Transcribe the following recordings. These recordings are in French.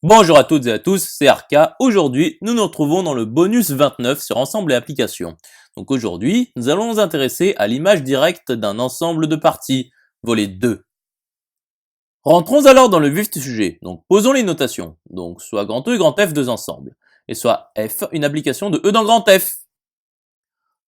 Bonjour à toutes et à tous, c'est Arca. Aujourd'hui, nous nous retrouvons dans le bonus 29 sur ensemble et applications. Donc aujourd'hui, nous allons nous intéresser à l'image directe d'un ensemble de parties, volet 2. Rentrons alors dans le vif du sujet. Donc posons les notations. Donc soit grand E et grand F deux ensembles. Et soit F une application de E dans grand F.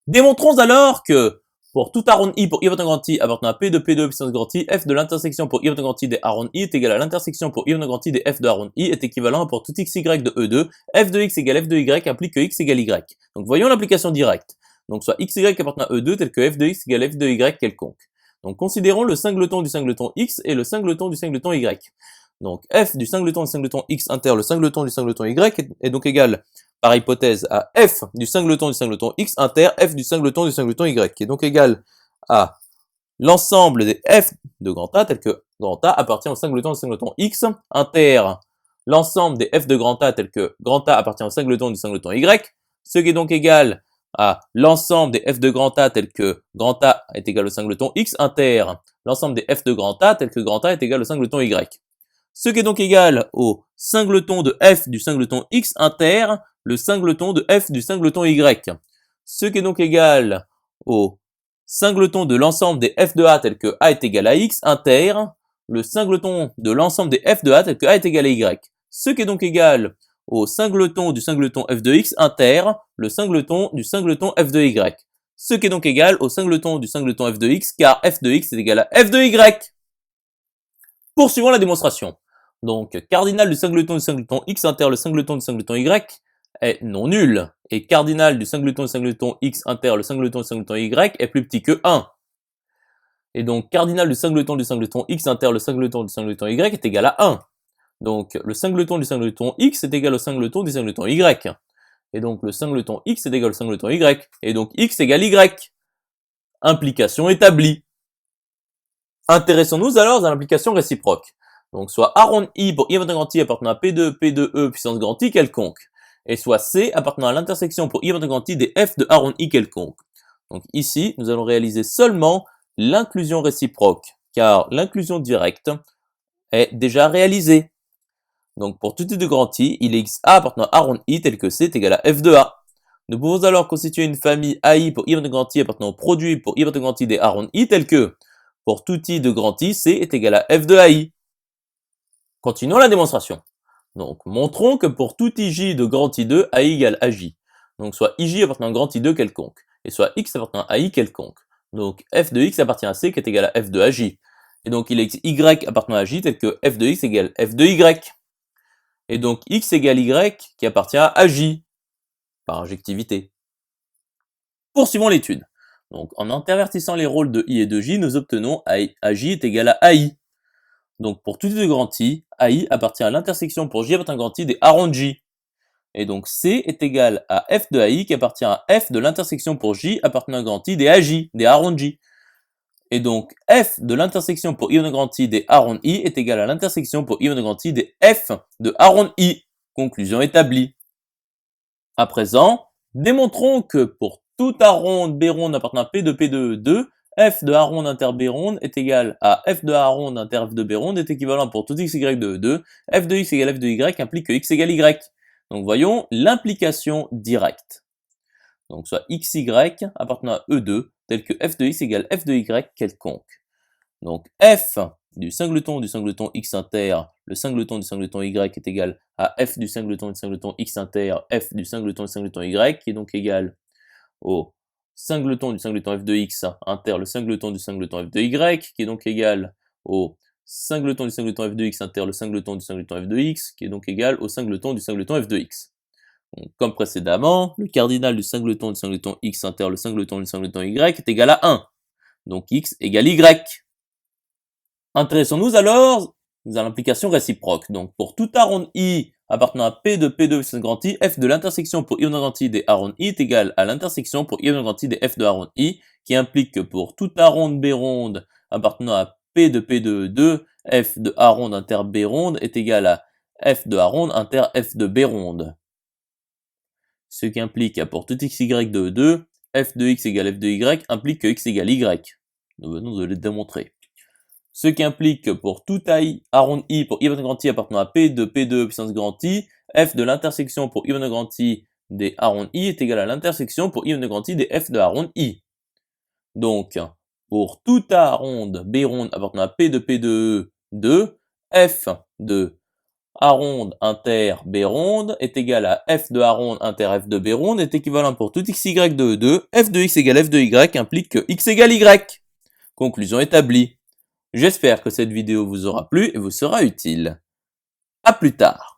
Démontrons alors que pour tout arrondi I pour I grand I appartenant à P de P2 puissance grand I, F de l'intersection pour I grand I des arrondi I est égal à l'intersection pour I grand I des F de arrondi I est équivalent pour tout XY de E2, F de X égale F de Y implique que X égale Y. Donc voyons l'application directe. Donc soit XY appartenant à E2 tel que F de X égale F de Y quelconque. Donc considérons le singleton du singleton X et le singleton du singleton Y. Donc F du singleton X inter le singleton du singleton Y est donc égal par hypothèse à f du singleton x inter f du singleton y, qui est donc égal à l'ensemble des f de grand A, tel que grand A appartient au singleton x, inter l'ensemble des f de grand A, tel que grand A appartient au singleton y, ce qui est donc égal à l'ensemble des f de grand A, tel que grand A est égal au singleton x, inter l'ensemble des f de grand A, tel que grand A est égal au singleton y. Ce qui est donc égal au singleton de f du singleton x inter le singleton de f du singleton y. Ce qui est donc égal au singleton de l'ensemble des f de a tel que a est égal à x inter le singleton de l'ensemble des f de a tel que a est égal à y. Ce qui est donc égal au singleton du singleton f de x inter le singleton du singleton f de y. Ce qui est donc égal au singleton du singleton f de x car f de x est égal à f de y. Poursuivons la démonstration. Donc, cardinal du singleton x inter le singleton du singleton y est non nul, et cardinal du singleton x inter le singleton y est plus petit que 1. Et donc, cardinal du singleton x inter le singleton y est égal à 1. Donc, le singleton du singleton x est égal au singleton du singleton y. Et donc, le singleton x est égal au singleton y. Et donc, x égale y. Implication établie. Intéressons-nous alors à l'implication réciproque. Donc, soit arrondi I pour I grand I appartenant à P2, P2E puissance grand I quelconque. Et soit C appartenant à l'intersection pour I grand I des F de arrondi I quelconque. Donc ici, nous allons réaliser seulement l'inclusion réciproque, car l'inclusion directe est déjà réalisée. Donc pour tout I de grand I, il existe A appartenant à arrondi I tel que C est égal à F de A. Nous pouvons alors constituer une famille AI pour I grand I appartenant au produit pour I grand I des arrondi I tel que pour tout I de grand I, C est égal à F de AI. Continuons la démonstration. Donc, montrons que pour tout ij de grand I2, AI égale AJ. Donc, soit ij appartenant à grand I2 quelconque, et soit x appartenant à AI quelconque. Donc, f de x appartient à C qui est égal à f de AJ. Et donc, il existe y appartenant à J tel que f de x égale f de y. Et donc, x égale y qui appartient à AJ, par injectivité. Poursuivons l'étude. Donc, en intervertissant les rôles de I et de J, nous obtenons AJ est égal à AI. Donc pour tout I de grand I, AI appartient à l'intersection pour J appartenant à grand I des arronds J. Et donc C est égal à F de AI qui appartient à F de l'intersection pour J appartenant à grand I des AJ, des arronds J. Et donc F de l'intersection pour I de grand I des arronds I est égal à l'intersection pour I de grand I des F de arronds I. Conclusion établie. À présent, démontrons que pour tout arrond B ronde appartenant à P de P de 2, f de A ronde inter B ronde est égal à f de A ronde inter f de B ronde est équivalent pour tout x, y de E2, f de x égale f de y implique que x égale y. Donc voyons l'implication directe. Donc soit xy appartenant à E2 tel que f de x égale f de y quelconque. Donc f du singleton x inter, le singleton y est égal à f du singleton x inter, f du singleton y, qui est donc égal au singleton du singleton f de x inter le singleton du singleton f de y, qui est donc égal au singleton du singleton f de x inter le singleton du singleton f de x, qui est donc égal au singleton du singleton f de x. Donc, comme précédemment, le cardinal du singleton x inter le singleton du singleton y est égal à 1. Donc x égale y. Intéressons-nous alors à l'implication réciproque. Donc pour tout arrondi I appartenant à P de P2 puissance grand I, f de l'intersection pour I de grand I des arrondi I est égal à l'intersection pour I de grand I des f de arrondi I, qui implique que pour tout arrondi B ronde appartenant à P de P de 2, f de A ronde inter B ronde est égal à f de A ronde inter f de B ronde. Ce qui implique que pour tout x, y de 2, f de x égale f de y implique que x égale y. Nous venons de le démontrer. ce qui implique que pour tout i arrondi I pour i important grand I appartenant à P de P2 puissance grand I, f de l'intersection pour i important grand I des arrondi I est égal à l'intersection pour i important grand I des f de arrondi I. Donc, pour tout A ronde B ronde appartenant à P de P2 de f de A ronde inter B ronde est égal à f de A ronde inter f de B ronde est équivalent pour tout xy de E2, f de x égale f de y implique que x égale y. Conclusion établie. J'espère que cette vidéo vous aura plu et vous sera utile. À plus tard.